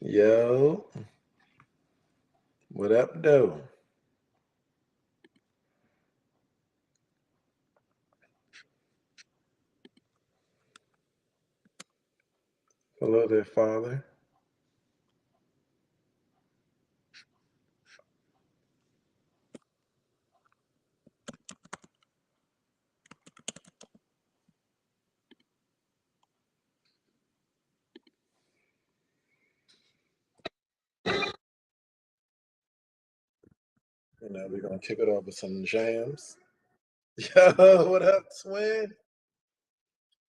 Yo, what up, though? Hello there, father. We're gonna kick it off with some jams. Yo, what up, twin?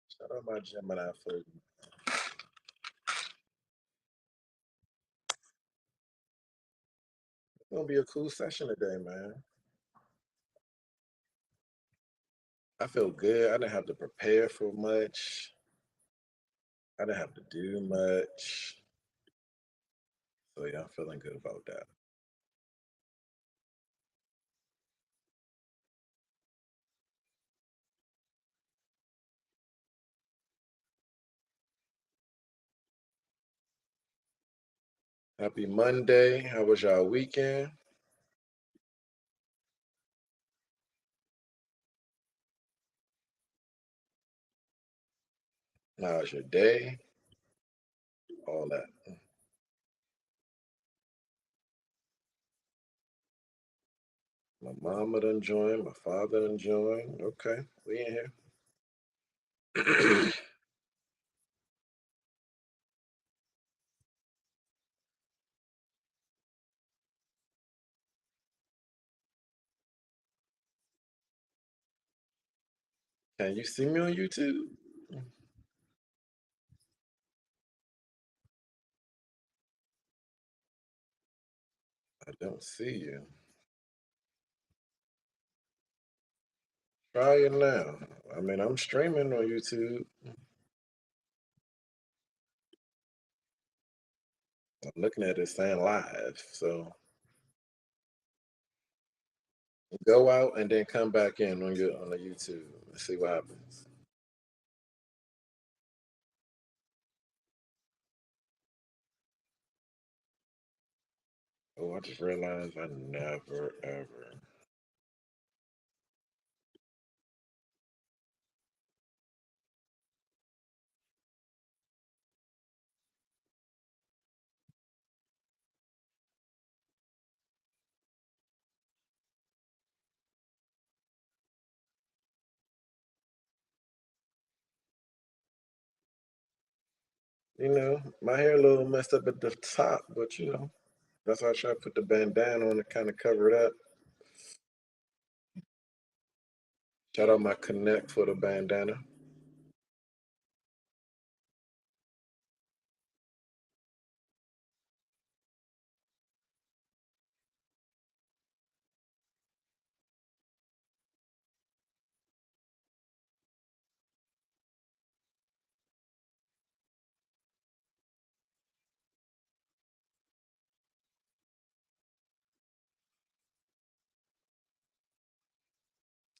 Shout out my Gemini for you. It's gonna be a cool session today, man. I feel good. I didn't have to prepare for much. I didn't have to do much. So yeah, I'm feeling good about that. Happy Monday. How was y'all weekend? How was your day? All that. My mama done joined, my father done joined. Okay, we in here. Can you see me on YouTube? I don't see you. Try it now. I mean, I'm streaming on YouTube. I'm looking at it saying live. So go out and then come back in on the YouTube and see what happens. Oh, I just realized I never ever. My hair a little messed up at the top, but that's why I try to put the bandana on to kind of cover it up. Shout out my connect for the bandana.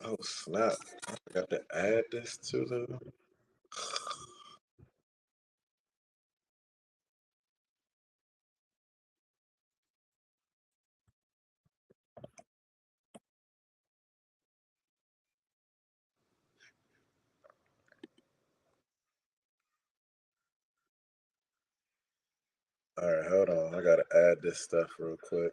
Oh snap! I forgot to add this to the. All right, hold on. I gotta add this stuff real quick.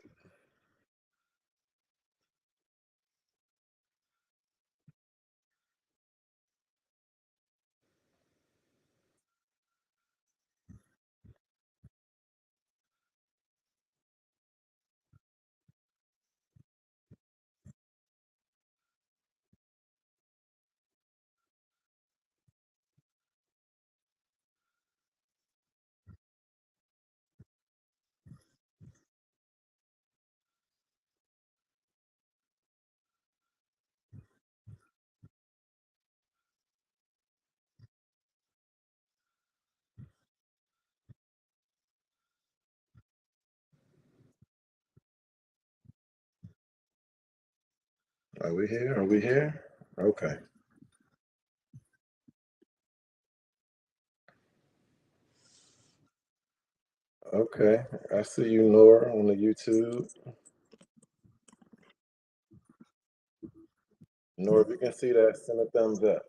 Are we here? Are we here? Okay. Okay, I see you, Nora, on the YouTube. Nora, if you can see that, send a thumbs up.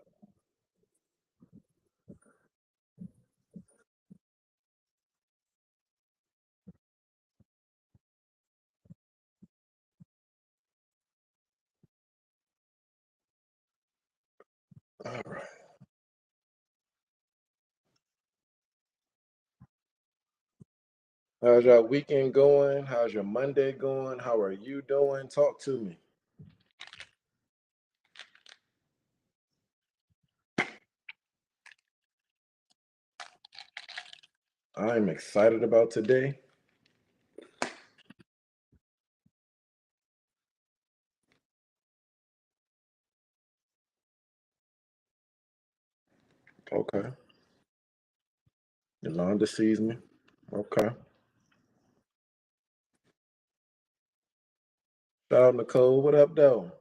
All right. How's your weekend going? How's your Monday going? How are you doing? Talk to me. I'm excited about today. Okay. Yolanda sees me. Okay. Shout out Nicole. What up, though?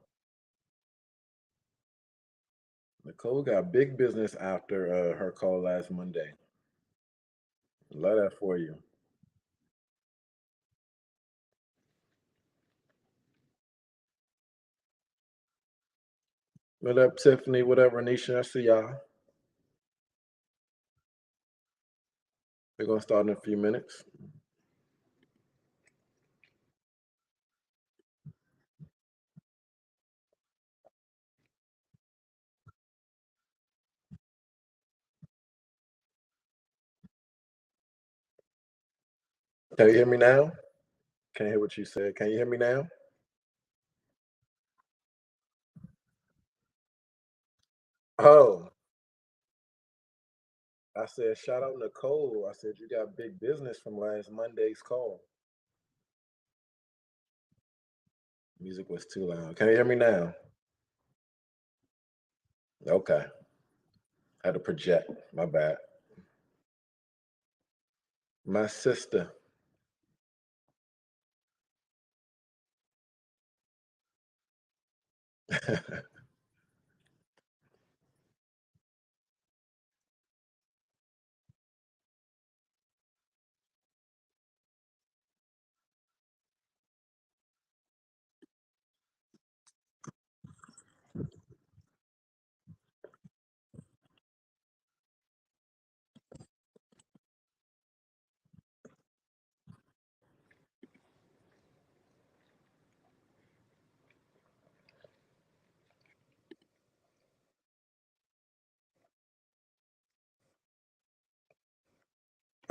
Nicole got big business after her call last Monday. Love that for you. What up, Tiffany? What up, Renisha? I see y'all. We're gonna start in a few minutes. Can you hear me now? Can't hear what you said. Can you hear me now? Oh, I said, shout out Nicole. I said, you got big business from last Monday's call. Music was too loud. Can you hear me now? Okay. Had to project. My bad. My sister.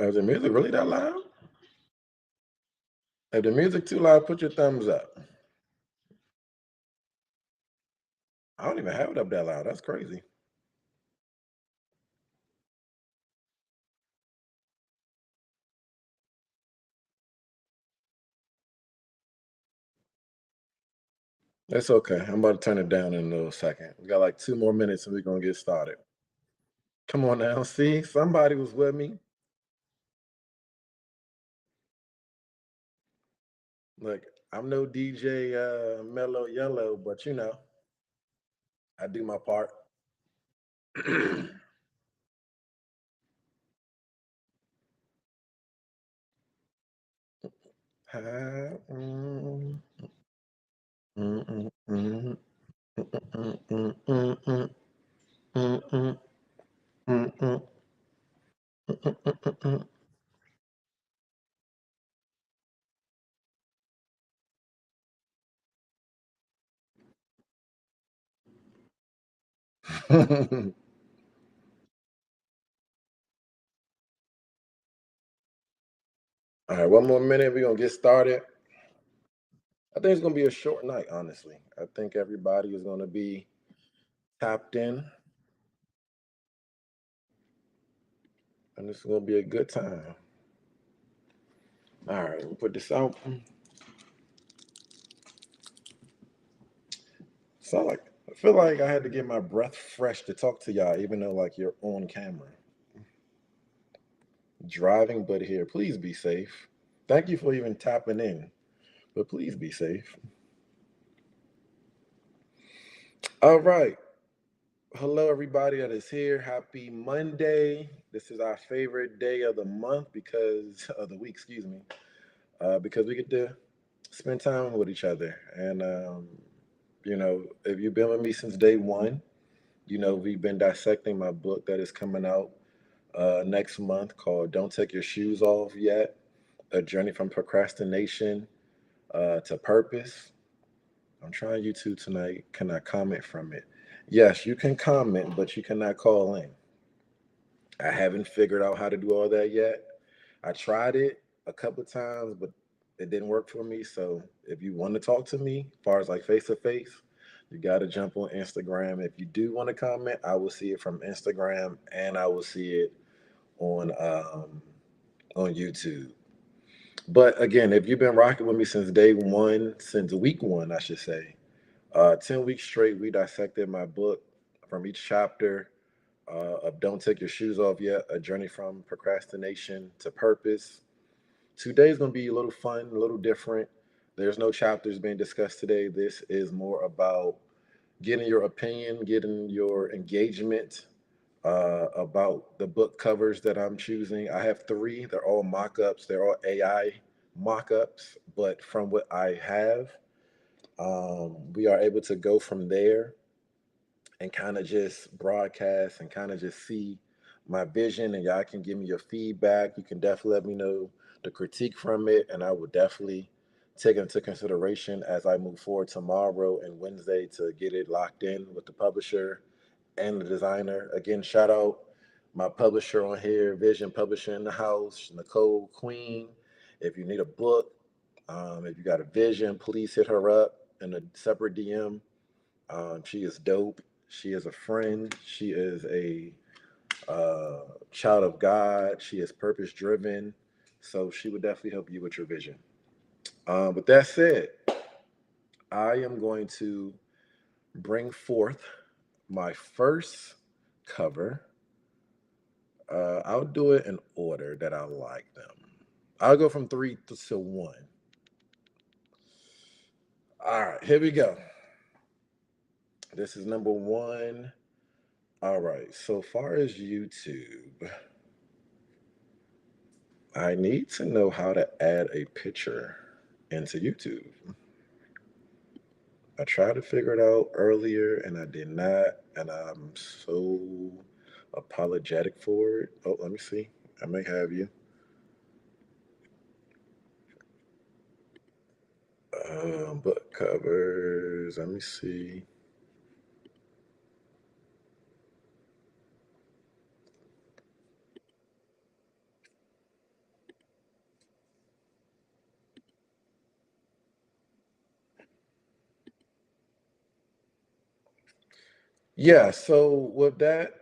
Is the music really that loud? If the music too loud, put your thumbs up. I don't even have it up that loud. That's crazy. That's okay. I'm about to turn it down in a little second. We got like 2 more minutes and we're gonna get started. Come on now. See, somebody was with me. Look, I'm no DJ Mellow Yellow, but I do my part. Ha, mm, mm, mm, mm, mm, mm, mm, mm, mm, mm, mm, mm, mm, mm. All right, 1 more minute. We're gonna get started. I think it's gonna be a short night, honestly. I think everybody is gonna be tapped in, and this is gonna be a good time. All right, we'll put this out. So like I feel like I had to get my breath fresh to talk to y'all, even though like you're on camera. Driving, but here. Please be safe. Thank you for even tapping in, but please be safe. All right. Hello, everybody that is here. Happy Monday. This is our favorite day of the month because of the week, excuse me, because we get to spend time with each other. And, if you've been with me since day one, we've been dissecting my book that is coming out next month called Don't Take Your Shoes Off Yet, A Journey from Procrastination to Purpose. I'm trying YouTube tonight. Can I comment from it? Yes, you can comment, but you cannot call in. I haven't figured out how to do all that yet. I tried it a couple of times, but it didn't work for me. So if you want to talk to me, as far as like face to face, you got to jump on Instagram. If you do want to comment, I will see it from Instagram and I will see it on on YouTube. But again, if you've been rocking with me since day one, since week one, I should say, 10 weeks straight, we dissected my book from each chapter of Don't Take Your Shoes Off Yet, A Journey from Procrastination to Purpose. Today's going to be a little fun, a little different. There's no chapters being discussed today. This is more about getting your opinion, getting your engagement about the book covers that I'm choosing. I have three. They're all mock ups, they're all AI mock ups. But from what I have, we are able to go from there and kind of just broadcast and kind of just see my vision, and y'all can give me your feedback. You can definitely let me know the critique from it, and I will definitely take it into consideration as I move forward tomorrow and Wednesday to get it locked in with the publisher and the designer. Again, shout out my publisher on here, Vision Publisher in the house, Nicole Queen. If you need a book, if you got a vision, please hit her up in a separate DM. She is dope. She is a friend. She is a child of God. She is purpose driven. So she would definitely help you with your vision. With that said, I am going to bring forth my first cover. I'll do it in order that I like them. I'll go from three to one. All right, here we go. This is number one. All right, so far as YouTube, I need to know how to add a picture into YouTube. I tried to figure it out earlier and I did not, and I'm so apologetic for it. Oh, let me see. I may have you. Book covers. Let me see. Yeah, so with that,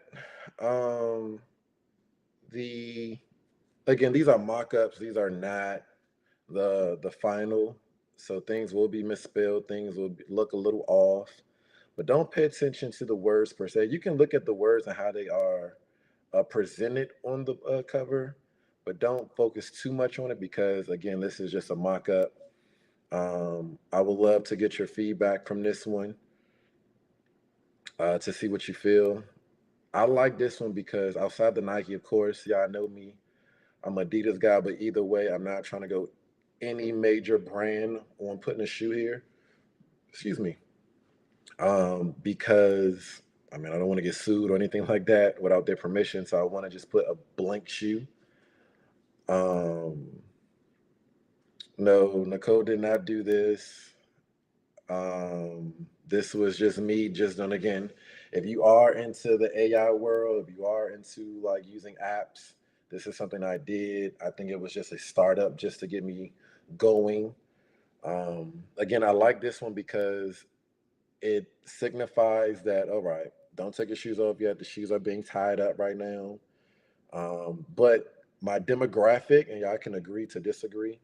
um, the again, these are mock-ups. These are not the final. So things will be misspelled. Things will look a little off. But don't pay attention to the words per se. You can look at the words and how they are presented on the cover, but don't focus too much on it because again, this is just a mock-up. I would love to get your feedback from this one to see what you feel. I like this one because outside the Nike, of course, y'all know me. I'm Adidas guy, but either way, I'm not trying to go any major brand on putting a shoe here. Excuse me. Because I mean, I don't want to get sued or anything like that without their permission. So I want to just put a blank shoe. Um, no, Nicole did not do this. This was just me just done again. If you are into the AI world, if you are into like using apps, this is something I did. I think it was just a startup just to get me going. Again, I like this one because it signifies that, all right, don't take your shoes off yet. The shoes are being tied up right now. But my demographic, and y'all can agree to disagree,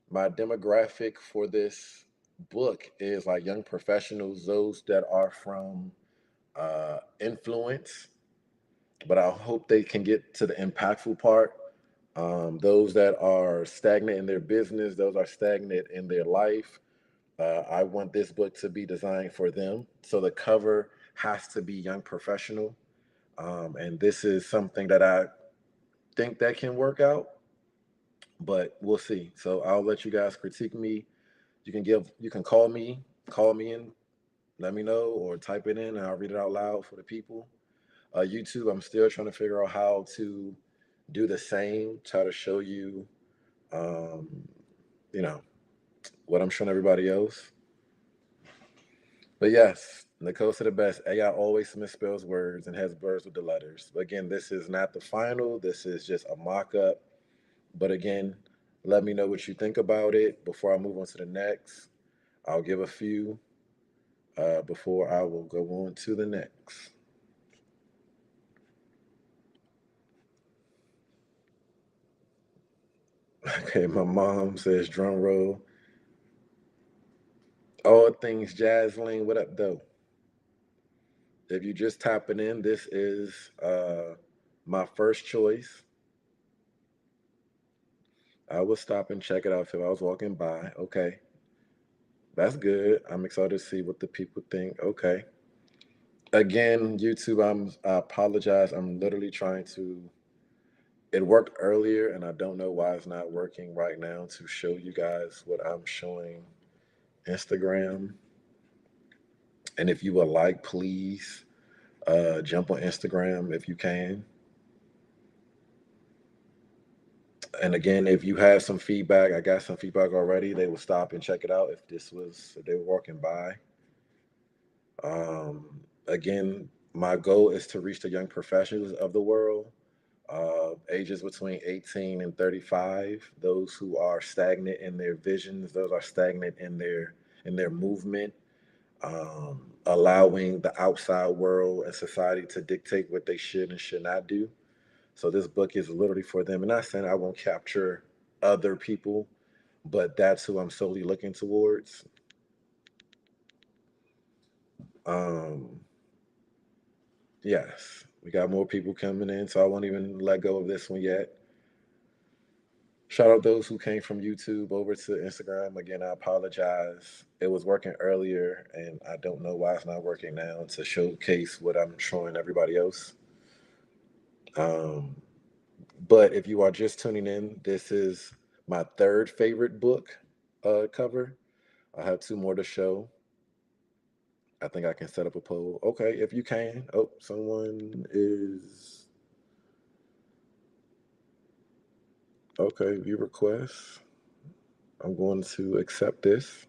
my demographic for this book is like young professionals, those that are from influence, but I hope they can get to the impactful part. Those that are stagnant in their business, those are stagnant in their life. I want this book to be designed for them. So the cover has to be young professional. And this is something that I think that can work out, but we'll see. So I'll let you guys critique me. You can call me and let me know, or type it in and I'll read it out loud for the people. YouTube, I'm still trying to figure out how to do the same, try to show you, um, you know, what I'm showing everybody else. But yes, Nicole said the best. AI always misspells words and has words with the letters. But again, this is not the final. This is just a mock up. But again, let me know what you think about it before I move on to the next. I'll give a few before I will go on to the next. Okay, my mom says drum roll. All things Jazzling. What up, though? If you just tapping in, this is my first choice. I will stop and check it out if I was walking by. Okay, that's good. I'm excited to see what the people think. Okay. Again, YouTube, I apologize. I'm literally trying to. It worked earlier, and I don't know why it's not working right now to show you guys what I'm showing Instagram. And if you would like, please jump on Instagram if you can. And again, if you have some feedback, I got some feedback already. They will stop and check it out if they were walking by. Again, my goal is to reach the young professionals of the world, ages between 18 and 35. Those who are stagnant in their visions, those are stagnant in their movement, allowing the outside world and society to dictate what they should and should not do. So this book is literally for them. And not saying I won't capture other people, but that's who I'm solely looking towards. Um, yes, we got more people coming in, so I won't even let go of this one yet. Shout out those who came from YouTube over to Instagram. Again, I apologize. It was working earlier, and I don't know why it's not working now to showcase what I'm showing everybody else. Um, but if you are just tuning in, this is my third favorite book cover. I have two more to show. I think I can set up a poll. Okay, if you can. Oh, someone is. Okay, view request. I'm going to accept this.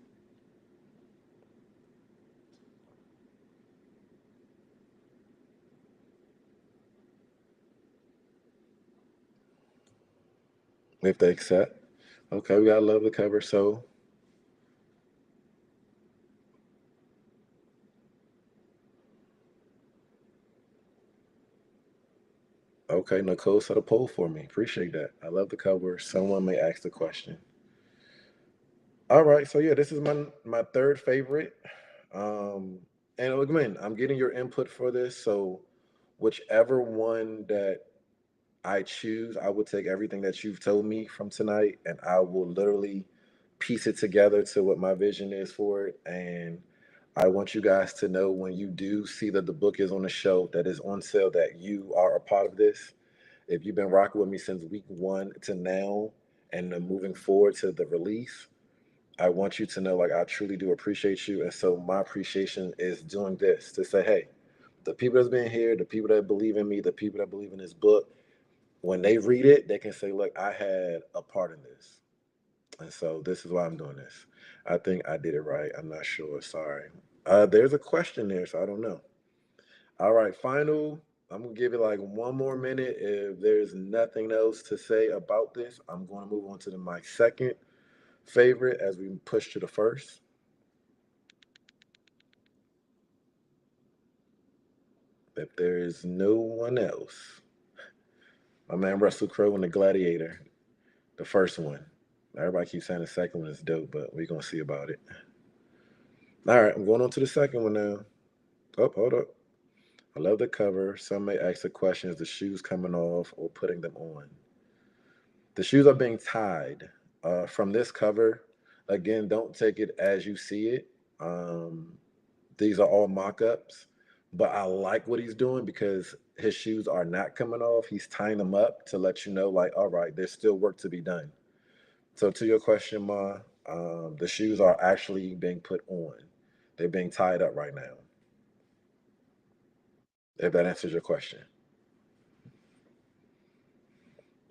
If they accept. Okay, we got love the cover. So, okay, Nicole set a poll for me. Appreciate that. I love the cover. Someone may ask the question. All right, so yeah, this is my third favorite. Um, and again, I'm getting your input for this. So, whichever one that I choose, I will take everything that you've told me from tonight and I will literally piece it together to what my vision is for it. And I want you guys to know when you do see that the book is on the shelf, that is on sale, that you are a part of this. If you've been rocking with me since week one to now and then moving forward to the release, I want you to know like I truly do appreciate you. And so my appreciation is doing this to say, hey, the people that's been here, the people that believe in me, the people that believe in this book, when they read it, they can say, look, I had a part in this. And so this is why I'm doing this. I think I did it right. I'm not sure. Sorry. There's a question there, so I don't know. All right, final. I'm gonna give it like one more minute. If there's nothing else to say about this, I'm going to move on to my second favorite as we push to the first. If there is no one else, my man Russell Crowe and the Gladiator, the first one. Everybody keeps saying the second one is dope, but we're gonna see about it. All right, I'm going on to the second one now. Oh, hold up. I love the cover. Some may ask the question, is the shoes coming off or putting them on? The shoes are being tied. From this cover, again, don't take it as you see it. Um, these are all mock ups, but I like what he's doing because his shoes are not coming off. He's tying them up to let you know, like, all right, there's still work to be done. So to your question, Ma, the shoes are actually being put on. They're being tied up right now. If that answers your question.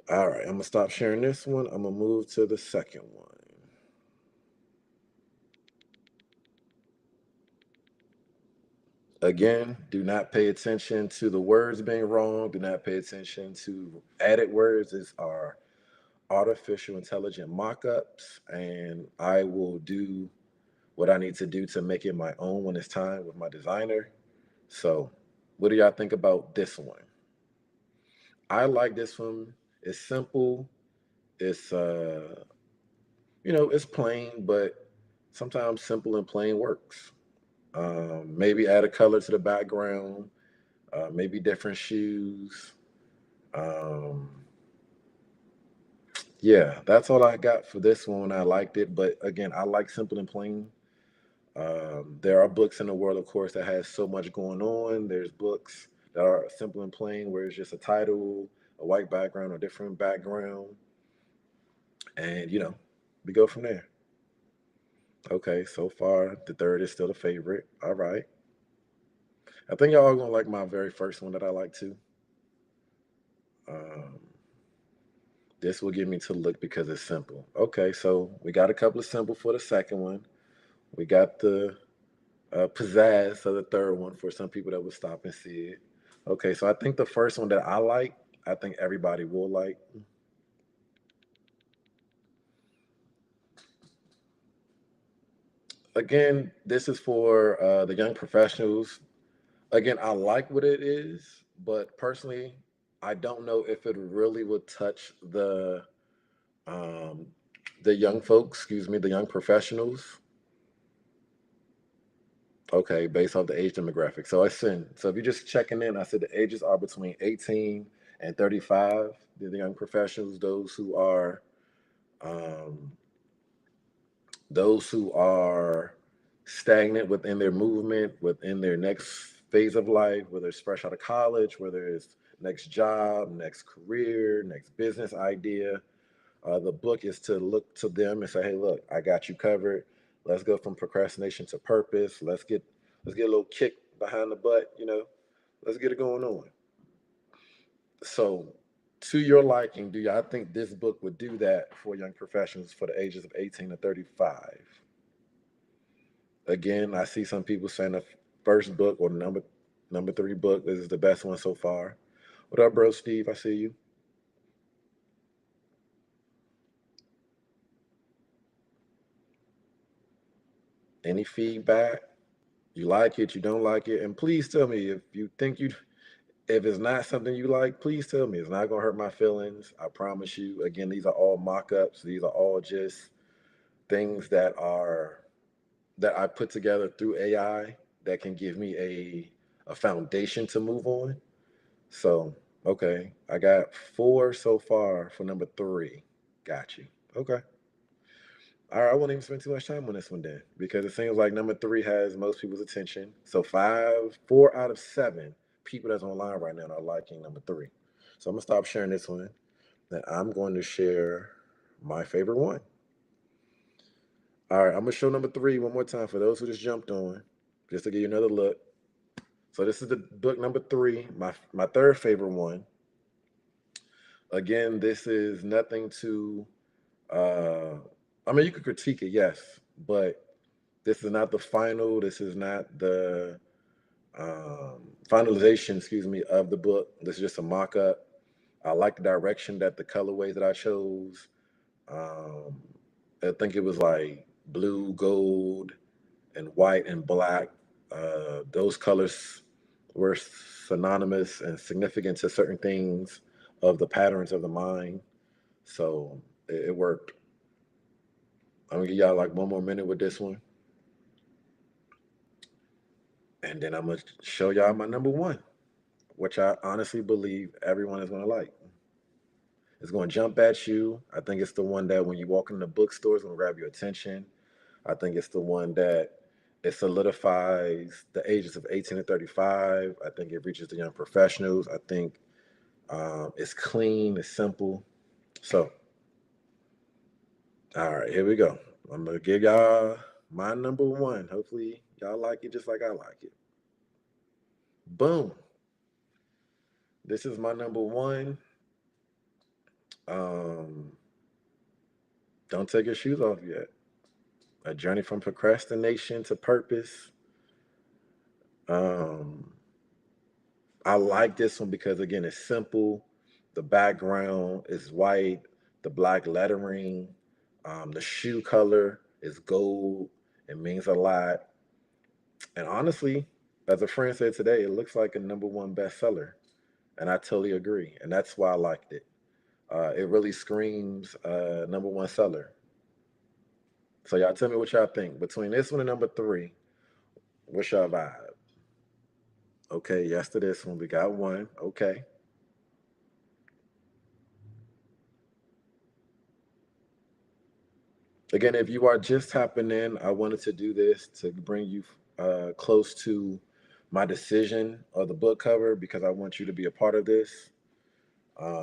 All right, I'm gonna stop sharing this one. I'm gonna move to the second one. Again, do not pay attention to the words being wrong. Do not pay attention to added words. These are artificial intelligent mock-ups, and I will do what I need to do to make it my own when it's time with my designer. So, what do y'all think about this one? I like this one. It's simple. It's it's plain, but sometimes simple and plain works. Maybe add a color to the background. Maybe different shoes. Um, yeah, that's all I got for this one. I liked it, but again, I like simple and plain. There are books in the world, of course, that has so much going on. There's books that are simple and plain, where it's just a title, a white background, or different background, and we go from there. Okay, so far the third is still a favorite. All right, I think y'all are gonna like my very first one that I like too. Um, this will get me to look because it's simple. Okay, so we got a couple of simple for the second one. We got the pizzazz of the third one for some people that would stop and see it. Okay, so I think the first one that I like, I think everybody will like. Again, this is for the young professionals. Again, I like what it is, but personally, I don't know if it really would touch um, the young folks. Excuse me, the young professionals. Okay, based off the age demographic. So I send. So if you're just checking in, I said the ages are between 18 and 35. They're the young professionals, um, those who are stagnant within their movement, within their next phase of life, whether it's fresh out of college, whether it's next job, next career, next business idea. The book is to look to them and say, "Hey, look, I got you covered. Let's go from procrastination to purpose. Let's get a little kick behind the butt. Let's get it going on." So, to your liking, do y'all think this book would do that for young professionals for the ages of 18 to 35? Again, I see some people saying the first book or number three book is the best one so far. What up, bro, Steve? I see you. Any feedback? You like it? You don't like it? And please tell me if you think you if it's not something you like. Please tell me. It's not gonna hurt my feelings. I promise you. Again, these are all mock-ups. These are all just things that I put together through AI that can give me a foundation to move on. So, okay, I got four so far for number three. Got you. Okay. All right, I won't even spend too much time on this one then, because it seems like number three has most people's attention. So 4 out of 7 people that's online right now are liking number three. So I'm gonna stop sharing this one. Then I'm going to share my favorite one. All right, I'm gonna show number three one more time for those who just jumped on, just to give you another look. So this is the book number three, my third favorite one. Again, this is nothing to uh I mean you could critique it, yes, but this is not the final, this is not the finalization, excuse me, of the book. This is just a mock-up. I like the direction that the colorways that I chose. Um, I think it was like blue, gold, and white and black. Those colors were synonymous and significant to certain things of the patterns of the mind. So it worked. I'm gonna give y'all like one more minute with this one, and then I'm gonna show y'all my number one, which I honestly believe everyone is gonna like. It's gonna jump at you. I think it's the one that when you walk in the bookstore, is gonna grab your attention. I think it's the one that It solidifies the ages of 18 to 35. I think it reaches the young professionals. I think it's clean, it's simple. So, all right, here we go. I'm gonna give y'all my number one. Hopefully, y'all like it just like I like it. Boom. This is my number one. Um, don't take your shoes off yet. A journey from procrastination to purpose. Um, I like this one because again, it's simple. The background is white. The black lettering. The shoe color is gold. It means a lot. And honestly, as a friend said today, it looks like a number one bestseller. And I totally agree. And that's why I liked it. It really screams number one seller. So y'all tell me what y'all think. Between this one and number three, what's your vibe? Okay, yes to this one. We got one. Okay. Again, if you are just tapping in, I wanted to do this to bring you close to my decision of the book cover because I want you to be a part of this.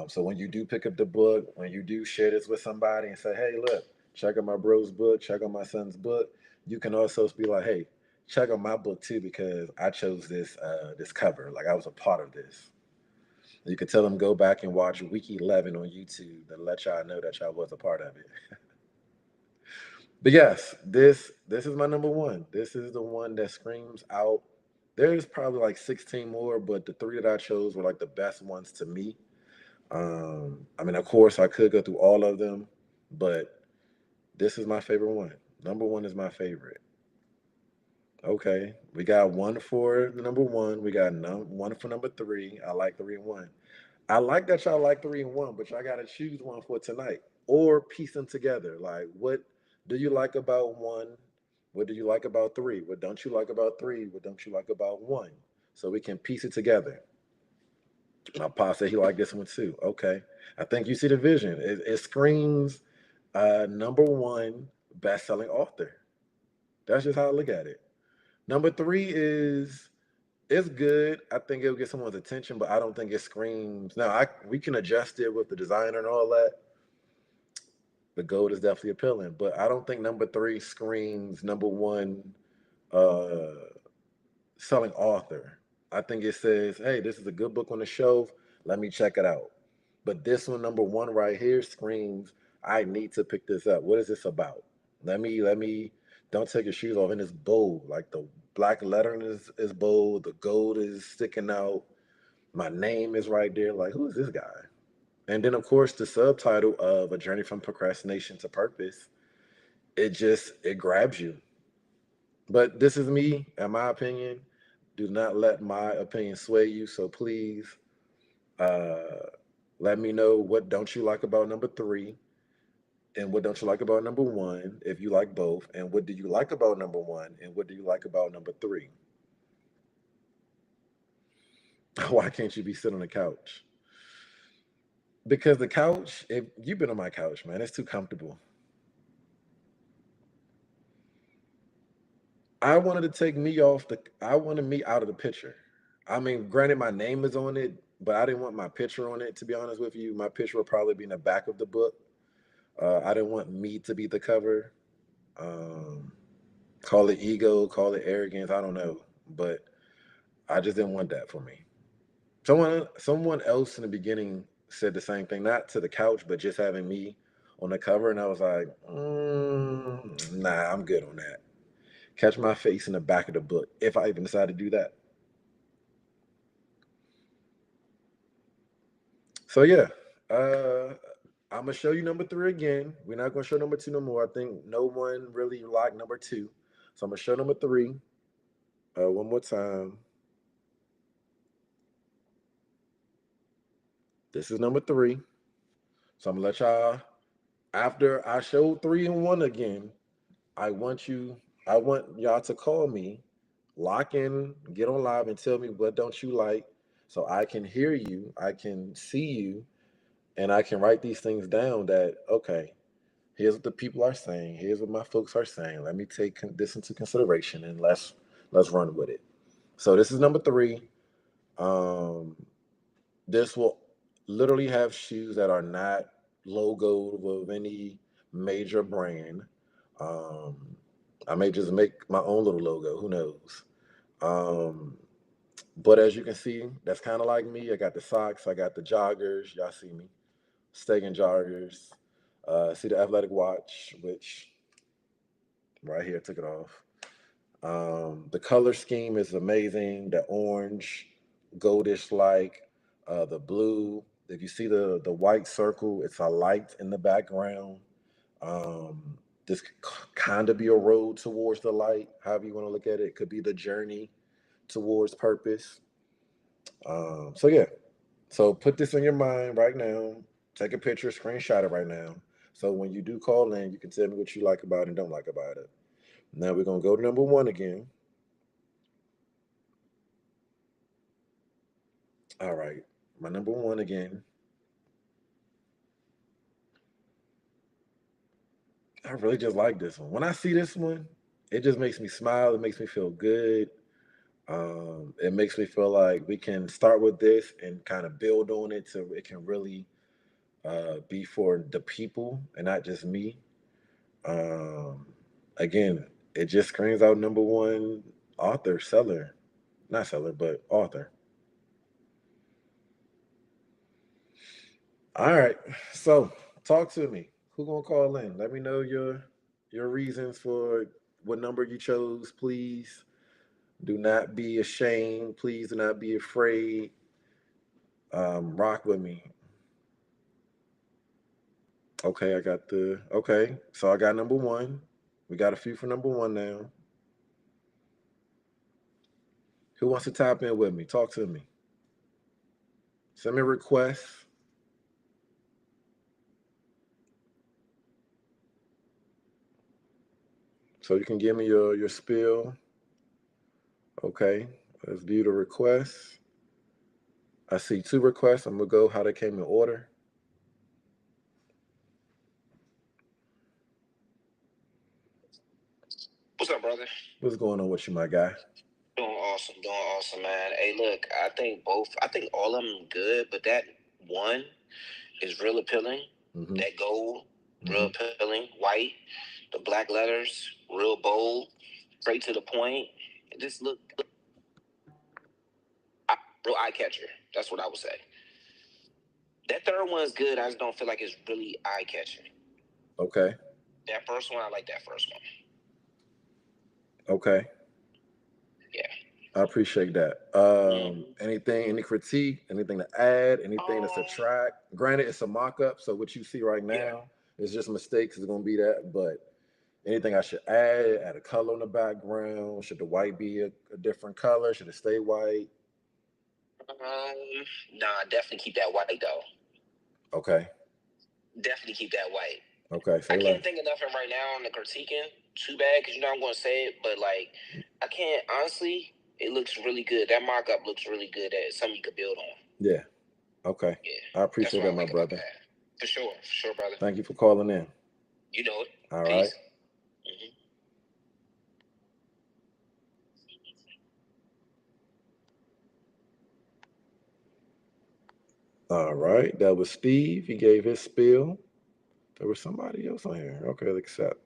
So when you do pick up the book, when you do share this with somebody and say, "Hey, look, check out my bro's book, check out my son's book," you can also be like, "Hey, check out my book too because I chose this cover. Like I was a part of this." You can tell them go back and watch week 11 on YouTube and let y'all know that y'all was a part of it. But yes, this is my number one. This is the one that screams out. There's probably like 16 more, but the three that I chose were like the best ones to me. I mean, of course, I could go through all of them, but this is my favorite one. Number one is my favorite. Okay, we got one for the number one. We got one for number three. I like three and one. I like that y'all like three and one, but y'all got to choose one for tonight or piece them together. Like, what do you like about one? What do you like about three? What don't you like about three? What don't you like about one? So we can piece it together. My pop said he liked this one too. Okay. I think you see the vision. It screams number one best-selling author. That's just how I look at it. Number three is it's good. I think it'll get someone's attention, but I don't think it screams. Now I we can adjust it with the designer and all that. The gold is definitely appealing, but I don't think number three screams number one uh selling author. I think it says, hey, this is a good book on the shelf. Let me check it out. But this one, number one right here, screams, I need to pick this up. What is this about? Let me don't take your shoes off. And it's bold. Like the black lettering is bold. The gold is sticking out. My name is right there. Like, who is this guy? And then of course the subtitle of A Journey from Procrastination to Purpose, it grabs you. But this is me, in my opinion. Do not let my opinion sway you. So please uh, let me know what don't you like about number three and what don't you like about number one, if you like both, and what do you like about number one and what do you like about number three. Why can't you be sitting on the couch? Because the couch, if you've been on my couch, man, it's too comfortable. I wanted me out of the picture. I mean, granted, my name is on it, but I didn't want my picture on it. To be honest with you, my picture would probably be in the back of the book. I didn't want me to be the cover. Um, call it ego, call it arrogance. I don't know, but I just didn't want that for me. Someone else in the beginning said the same thing, not to the couch, but just having me on the cover, and I was like, nah, I'm good on that. Catch my face in the back of the book if I even decide to do that. So yeah, uh, I'm gonna show you number three again. We're not gonna show number two no more. I think no one really liked number two, so I'm gonna show number three one more time. This is number three. So I'm gonna let y'all. After I show three and one again, I want you. I want y'all to call me, lock in, get on live, and tell me what don't you like, so I can hear you, I can see you, and I can write these things down. That okay, Here's what the people are saying. Here's what my folks are saying. Let me take this into consideration and let's run with it. So this is number three. Um, this will literally have shoes that are not logoed with any major brand. Um, I may just make my own little logo. Who knows? Um, but as you can see, that's kind of like me. I got the socks. I got the joggers. Y'all see me. Staying joggers. See the athletic watch, which right here took it off. The color scheme is amazing. The orange, goldish like, the blue. If you see the white circle, it's a light in the background. Um, this could kind of be a road towards the light, however you want to look at it. It could be the journey towards purpose. So yeah. So put this in your mind right now. Take a picture, screenshot it right now. So when you do call in, you can tell me what you like about it and don't like about it. Now we're gonna go to number one again. All right. My number one again. I really just like this one. When I see this one, it just makes me smile. It makes me feel good. It makes me feel like we can start with this and kind of build on it so it can really be for the people and not just me. Um, Again, it just screams out number one author, seller, not seller, but author. All right, so talk to me. Who gonna call in? Let me know your reasons for what number you chose, please. Do not be ashamed. Please do not be afraid. Rock with me. Okay, I got the okay. So I got number one. We got a few for number one now. Who wants to tap in with me? Talk to me. Send me requests. So you can give me your spiel. Okay, let's view the requests. I see two requests. I'm gonna go how they came in order. What's up, brother? What's going on with you, my guy? Doing awesome, man. Hey, look, I think all of them good, but that one is real appealing. Mm-hmm. That gold, real appealing. White, the black letters, real bold, straight to the point. It just look real eye catcher. That's what I would say. That third one's good. I just don't feel like it's really eye catching. Okay. That first one, I like that first one. Okay. Yeah. I appreciate that. Anything, any critique, anything to add, anything to subtract? Granted, it's a mock-up, so what you see right now is just mistakes. It's gonna be that, but anything I should add a color on the background? Should the white be a different color? Should it stay white? Nah, definitely keep that white though. Okay. Definitely keep that white. Okay. I can't think of nothing right now on the critiquing. Too bad, because you know I'm going to say it, but like, I can't honestly. It looks really good. That mock-up looks really good. That something you could build on. Yeah. Okay. Yeah. I appreciate that, my brother. For sure, brother. Thank you for calling in. You know it. All Peace. right. Mm-hmm. All right. That was Steve. He gave his spiel. There was somebody else on here. Okay, accept.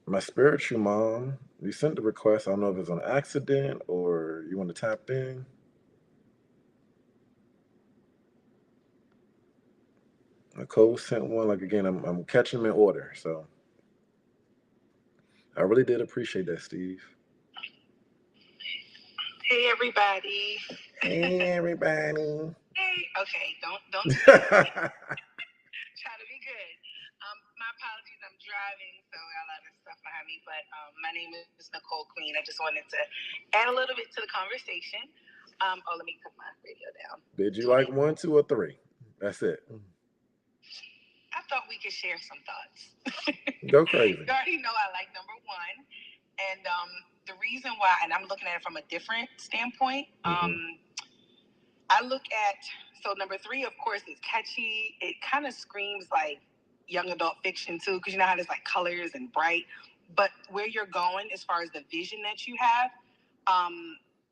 My spiritual mom, you sent the request. I don't know if it's on accident or you want to tap in. Nicole sent one. Like again, I'm catching them in order. So I really did appreciate that, Steve. Hey everybody. Hey everybody. Hey. Okay. Don't try to be good. My apologies. I'm driving, so I got a lot of stuff behind me. But my name is Nicole Queen. I just wanted to add a little bit to the conversation. Let me put my radio down. Did you like 1, 2, or 3? That's it. I thought we could share some thoughts. Go crazy. You already know I like number one, and the reason why, and I'm looking at it from a different standpoint. I look at So number 3, of course, is catchy. It kind of screams like young adult fiction too, because you know how there's like colors and bright. But where you're going as far as the vision that you have,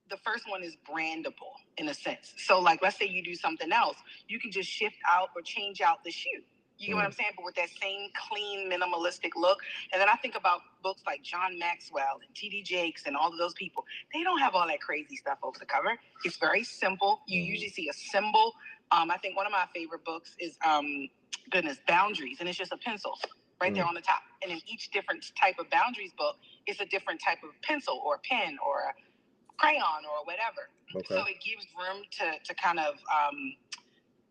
the first one is brandable in a sense. So like, let's say you do something else, you can just shift out or change out the shoe. You get what I'm saying? But with that same clean, minimalistic look. And then I think about books like John Maxwell and T.D. Jakes and all of those people. They don't have all that crazy stuff over the cover. It's very simple. You usually see a symbol. I think one of my favorite books is, Boundaries. And it's just a pencil right there on the top. And in each different type of Boundaries book, it's a different type of pencil or pen or a crayon or whatever. Okay. So it gives room to kind of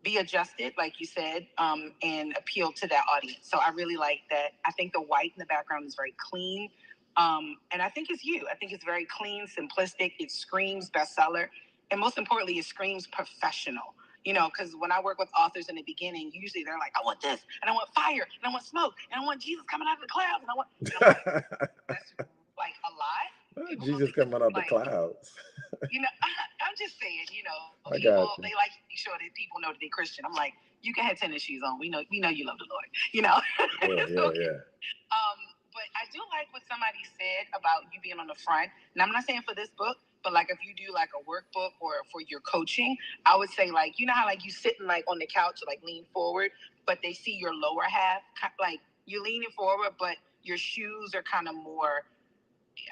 be adjusted, like you said, and appeal to that audience. So I really like that. I think the white in the background is very clean. And I think it's you. I think it's very clean, simplistic. It screams bestseller. And most importantly, it screams professional. You know, because when I work with authors in the beginning, usually they're like, I want this, and I want fire, and I want smoke, and I want Jesus coming out of the clouds, and I want... that's like a lot. People Jesus coming out of the clouds. You know, I'm just saying, you know, people, they like to be sure that people know that they're Christian. I'm like, you can have tennis shoes on. We know you love the Lord, you know? Yeah. But I do like what somebody said about you being on the front. And I'm not saying for this book, but like if you do like a workbook or for your coaching, I would say like, you know how like you sitting like on the couch or like lean forward, but they see your lower half, like you're leaning forward, but your shoes are kind of more...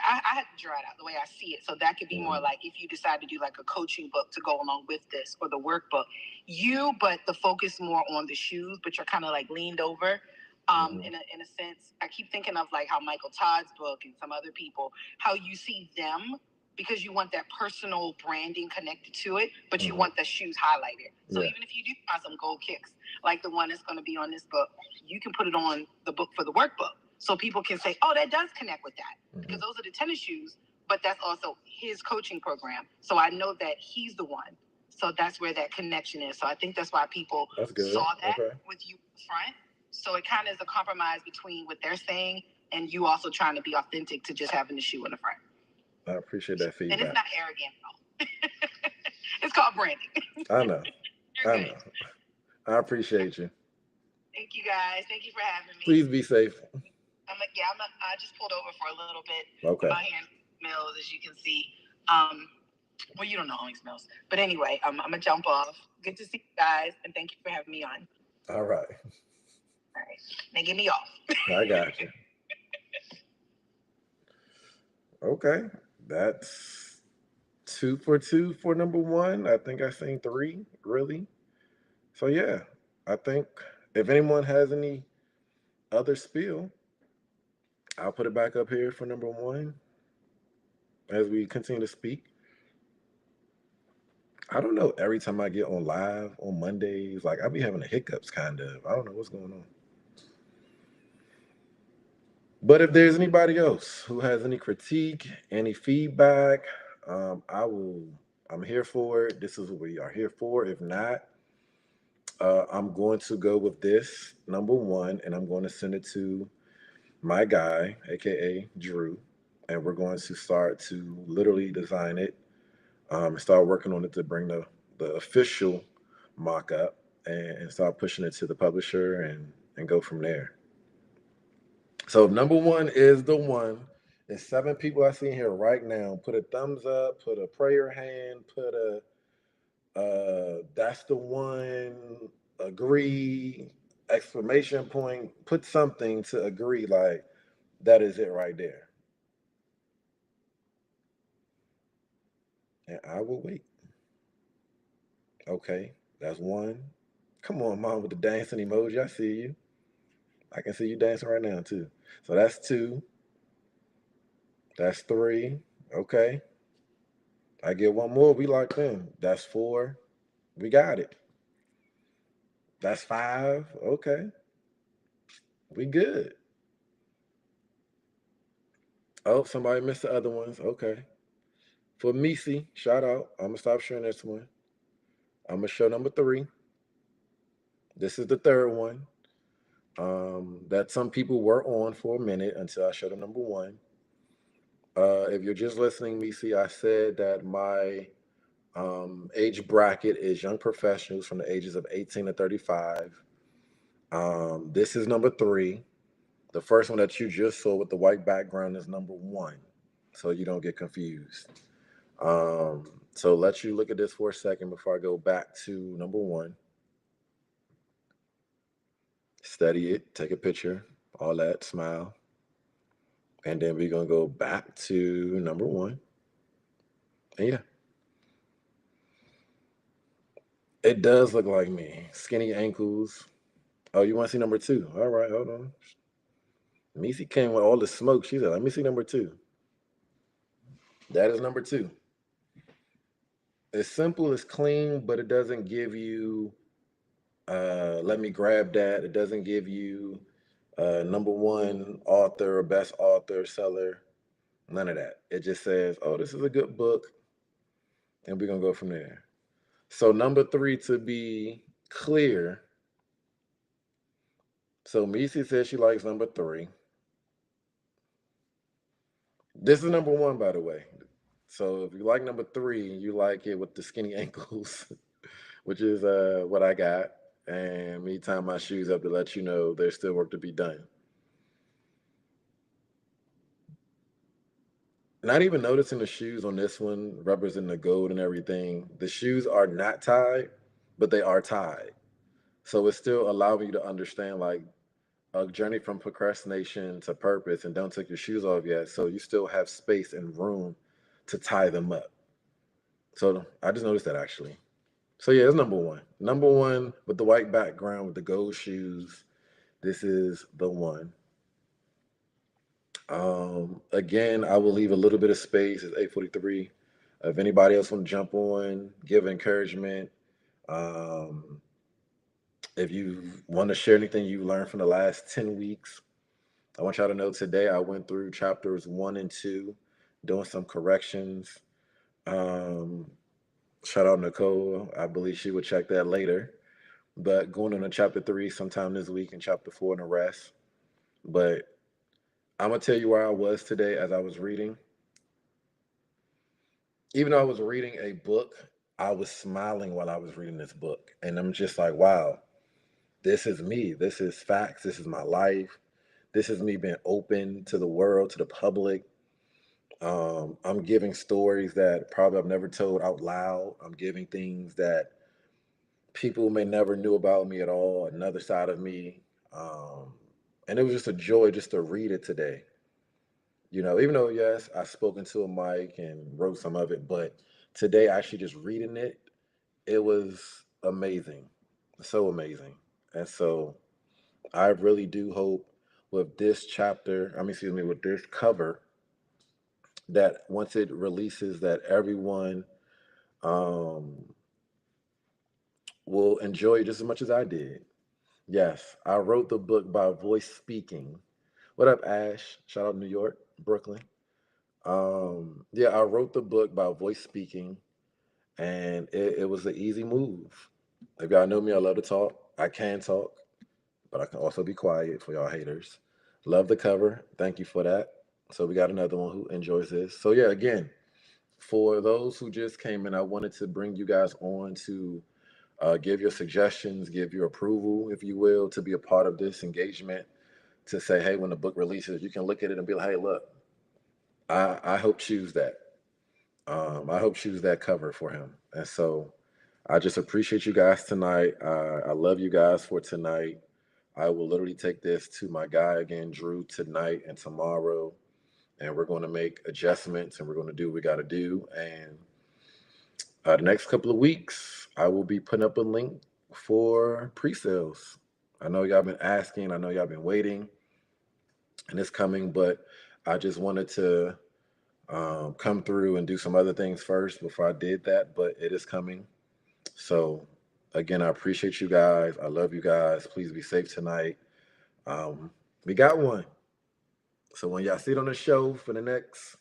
I had to draw it out the way I see it. So that could be more like if you decide to do like a coaching book to go along with this or the workbook, but the focus more on the shoes, but you're kind of like leaned over. In a sense, I keep thinking of like how Michael Todd's book and some other people, how you see them because you want that personal branding connected to it, but you want the shoes highlighted. So even if you do find some gold kicks, like the one that's going to be on this book, you can put it on the book for the workbook. So people can say, oh, that does connect with that. Because those are the tennis shoes, but that's also his coaching program. So I know that he's the one. So that's where that connection is. So I think that's why people saw that with you front. So it kind of is a compromise between what they're saying and you also trying to be authentic to just having the shoe in the front. I appreciate that feedback. And it's not arrogant, though. It's called branding. I know. I know. I appreciate you. Thank you, guys. Thank you for having me. Please be safe. I just pulled over for a little bit. Okay. My hand smells, as you can see. Well, you don't know how it smells. But anyway, I'm going to jump off. Good to see you guys, and thank you for having me on. All right. All right. Now get me off. I got you. Okay. That's 2 for 2 for number 1. I think I seen 3, really. So, yeah, I think if anyone has any other spiel, I'll put it back up here for number 1 as we continue to speak. I don't know. Every time I get on live on Mondays, like I be having the hiccups kind of. I don't know what's going on. But if there's anybody else who has any critique, any feedback, I'm here for it. This is what we are here for. If not, I'm going to go with this number 1 and I'm going to send it to my guy, aka Drew, and we're going to start to literally design it and start working on it to bring the official mock-up and start pushing it to the publisher and go from there. So number 1 is the one. There's 7 people I see here right now. Put a thumbs up, put a prayer hand, put a that's the one, agree, exclamation point, put something to agree like that is it right there. And I will wait. Okay, that's 1. Come on, Mom, with the dancing emoji. I see you. I can see you dancing right now, too. So that's 2. That's 3. Okay. I get 1 more. We locked in. That's 4. We got it. That's 5. Okay. We good. Oh, somebody missed the other ones. Okay. For Misi, shout out. I'm going to stop sharing this one. I'm going to show number 3. This is the 3rd one. That some people were on for a minute until I showed them number 1. If you're just listening, Misi, I said that my Age bracket is young professionals from the ages of 18 to 35. This is number 3. The first one that you just saw with the white background is number 1, so you don't get confused. So let you look at this for a second before I go back to number 1. Study it, take a picture, all that, smile. And then we're going to go back to number 1. And yeah, it does look like me. Skinny ankles. Oh, you want to see number 2? All right, hold on. Missy came with all the smoke. She said, let me see number 2. That is number 2. It's simple, it's clean, but it doesn't give you, let me grab that. It doesn't give you number 1 author or best author, seller. None of that. It just says, oh, this is a good book. And we're going to go from there. So number 3, to be clear. So Missy says she likes number 3. This is number 1, by the way. So if you like number 3, you like it with the skinny ankles, which is what I got. And me tying my shoes up to let you know there's still work to be done. Not even noticing the shoes on this one, rubbers in the gold and everything. The shoes are not tied, but they are tied. So it's still allowing you to understand like a journey from procrastination to purpose, and don't take your shoes off yet. So you still have space and room to tie them up. So I just noticed that actually. So yeah, it's number 1. Number 1 with the white background with the gold shoes. This is the one. Again, I will leave a little bit of space. It's 8:43. If anybody else want to jump on, give encouragement. Um, if you want to share anything you learned from the last 10 weeks, I want y'all to know today I went through chapters 1 and 2, doing some corrections. Um, Shout out Nicole. I believe she would check that later. But going into chapter 3 sometime this week and chapter 4 and the rest. But I'm going to tell you where I was today as I was reading. Even though I was reading a book, I was smiling while I was reading this book. And I'm just like, wow, this is me. This is facts. This is my life. This is me being open to the world, to the public. I'm giving stories that probably I've never told out loud. I'm giving things that people may never knew about me at all, another side of me. Um, and it was just a joy just to read it today. Even though, yes, I spoke into a mic and wrote some of it, but today, actually just reading it, it was amazing. So amazing. And so I really do hope with this chapter, excuse me, with this cover, that once it releases, that everyone um, will enjoy it just as much as I did. Yes, I wrote the book by voice speaking. What up, Ash? Shout out New York, Brooklyn. Yeah, I wrote the book by voice speaking, and it was an easy move. If y'all know me, I love to talk. I can talk, but I can also be quiet for y'all haters. Love the cover. Thank you for that. So we got another one who enjoys this. So yeah, again, for those who just came in, I wanted to bring you guys on to give your suggestions, give your approval, if you will, to be a part of this engagement. To say, hey, when the book releases, you can look at it and be like, hey, look, I hope choose that. I hope choose that cover for him. And so I just appreciate you guys tonight. I love you guys for tonight. I will literally take this to my guy again, Drew, tonight and tomorrow. And we're going to make adjustments and we're going to do what we got to do. And the next couple of weeks, I will be putting up a link for pre-sales. I know y'all been asking. I know y'all been waiting. And it's coming, but I just wanted to come through and do some other things first before I did that, but it is coming. So again, I appreciate you guys. I love you guys. Please be safe tonight. We got one. So when y'all see it on the show for the next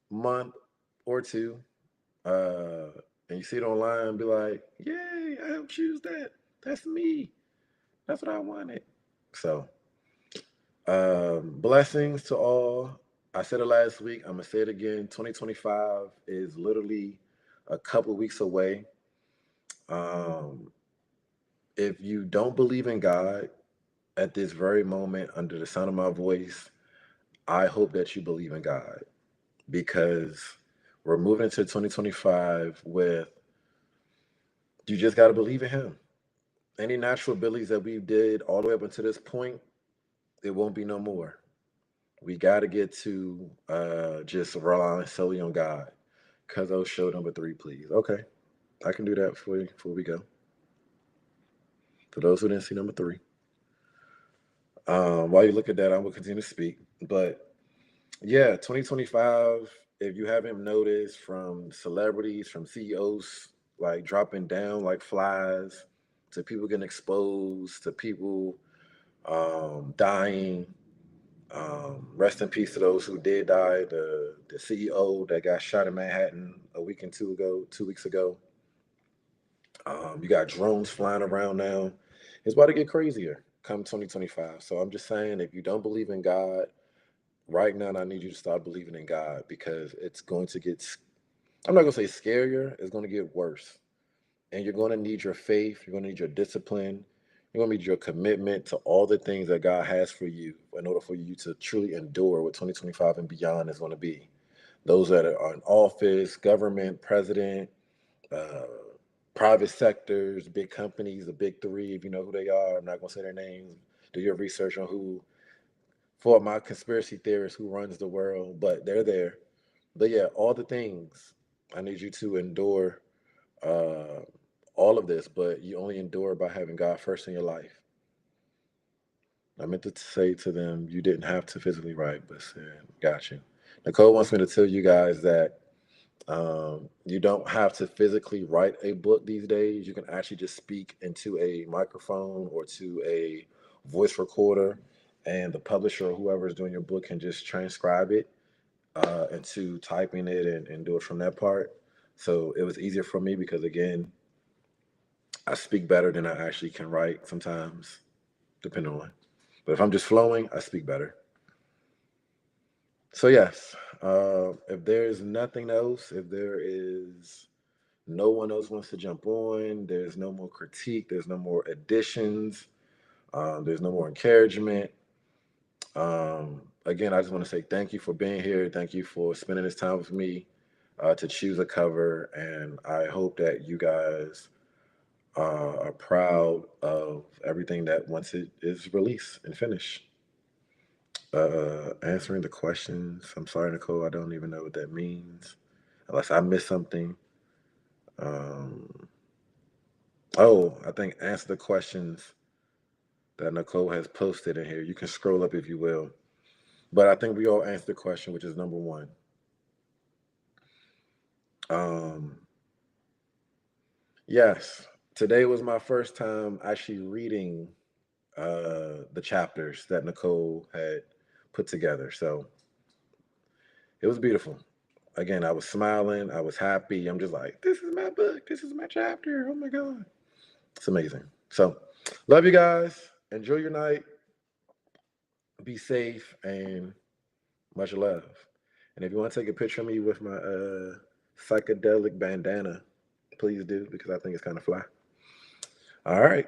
month or two, and you see it online, be like, yay, I helped choose that. That's me. That's what I wanted. So blessings to all. I said it last week. I'm going to say it again. 2025 is literally a couple weeks away. If you don't believe in God at this very moment, under the sound of my voice, I hope that you believe in God, because we're moving into 2025 with, you just got to believe in Him. Any natural abilities that we did all the way up until this point, it won't be no more. We got to get to just relying solely on God. Cuz show number 3, please. Okay, I can do that for you before we go. For those who didn't see number 3, while you look at that, I'm gonna continue to speak. But yeah, 2025. If you haven't noticed, from celebrities, from CEOs, like dropping down like flies, to people getting exposed, to people dying. Rest in peace to those who did die. The CEO that got shot in Manhattan a week and 2 weeks ago. You got drones flying around now. It's about to get crazier come 2025. So I'm just saying, if you don't believe in God right now, I need you to start believing in God, because it's going to get, I'm not going to say scarier, it's going to get worse. And you're going to need your faith, you're going to need your discipline, you're going to need your commitment to all the things that God has for you in order for you to truly endure what 2025 and beyond is going to be. Those that are in office, government, president, uh, private sectors, big companies, the big 3, if you know who they are. I'm not going to say their names. Do your research on who, for my conspiracy theorists, who runs the world, but they're there. But yeah, all the things, I need you to endure uh, all of this, but you only endure by having God first in your life. I meant to say to them, you didn't have to physically write, but said, got you. Nicole wants me to tell you guys that you don't have to physically write a book these days. You can actually just speak into a microphone or to a voice recorder, and the publisher or whoever is doing your book can just transcribe it into typing it, and do it from that part. So it was easier for me because, again, I speak better than I actually can write sometimes, depending on. But if I'm just flowing, I speak better. So yes, if there's nothing else, if there is no one else wants to jump on, there's no more critique, there's no more additions, there's no more encouragement. Again, I just want to say thank you for being here. Thank you for spending this time with me to choose a cover, and I hope that you guys are proud of everything that once it is released and finished. Answering the questions. I'm sorry, Nicole. I don't even know what that means, unless I missed something. Um, oh, I think answer the questions that Nicole has posted in here. You can scroll up if you will. But I think we all answered the question, which is number 1. Um, yes, today was my first time actually reading the chapters that Nicole had put together. So it was beautiful. Again, I was smiling. I was happy. I'm just like, this is my book. This is my chapter. Oh my God. It's amazing. So, love you guys. Enjoy your night. Be safe, and much love. And if you want to take a picture of me with my psychedelic bandana, please do, because I think it's kind of fly. All right.